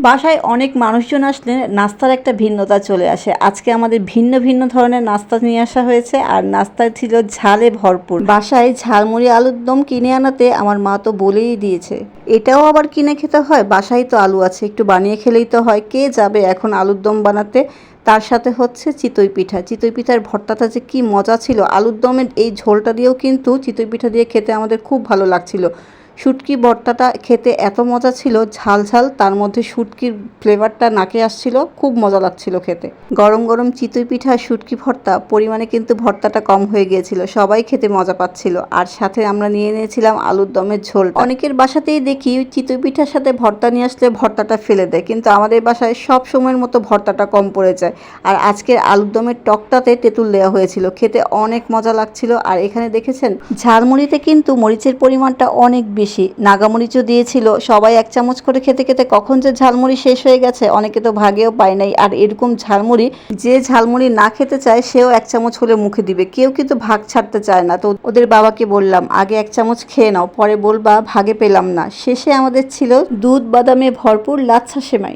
বাসায় অনেক মানুষজন আসলে নাস্তার একটা ভিন্নতা চলে আসে। আজকে আমাদের ভিন্ন ভিন্ন ধরনের নাস্তা নিয়ে আসা হয়েছে, আর নাস্তায় ছিল ঝালে ভরপুর। বাসায় ঝালমুড়ি আলুর দম কিনে আনাতে আমার মা তো বলেই দিয়েছে, এটাও আবার কিনে খেতে হয়, বাসায় তো আলু আছে, একটু বানিয়ে খেলেই তো হয়, কে যাবে এখন আলুর দম বানাতে। তার সাথে হচ্ছে চিতই পিঠা। চিতই পিঠার ভর্তাটা যে কি মজা ছিল, আলুর দমের এই ঝোলটা দিয়েও কিন্তু চিতই পিঠা দিয়ে খেতে আমাদের খুব ভালো লাগছিল। শুটকি ভর্তাটা খেতে এত মজা ছিল, ঝাল ঝাল, তার মধ্যে শুটকির ফ্লেভারটা নাকে আসছিল, খুব মজা লাগছিল খেতে। গরম গরম চিতই পিঠা শুটকি ভর্তা, পরিমাণে কিন্তু ভর্তাটা কম হয়ে গিয়েছিল, সবাই খেতে মজা পাচ্ছিল। আর সাথে আমরা নিয়ে নিয়েছিলাম আলুর দমের ঝোল। অনেকের বাসাতেই দেখি চিতই পিঠার সাথে ভর্তা নিয়ে আসলে ভর্তাটা ফেলে দেয়, কিন্তু আমাদের বাসায় সব সময়ের মতো ভর্তাটা কম পড়ে যায়। আর আজকের আলুর দমের টকটাতে তেঁতুল দেওয়া হয়েছিল, খেতে অনেক মজা লাগছিল। আর এখানে দেখেছেন ঝালমুড়িতে কিন্তু মরিচের পরিমাণটা অনেক বেশি, নাগামরিচও দিয়েছিল। সবাই এক চামচ করে খেতে খেতে কখন যে ঝালমুড়ি শেষ হয়ে গেছে অনেকে তো ভাগেও পায় নাই। আর এরকম ঝালমুড়ি, যে ঝালমুড়ি না খেতে চায় সেও এক চামচ হলে মুখে দিবে, কেউ কিন্তু ভাগ ছাড়তে চায় না। তো ওদের বাবাকে বললাম আগে এক চামচ খেয়ে নাও, পরে বলবা ভাগে পেলাম না। শেষে আমাদের ছিল দুধ বাদামে ভরপুর লাচ্ছা সেমাই।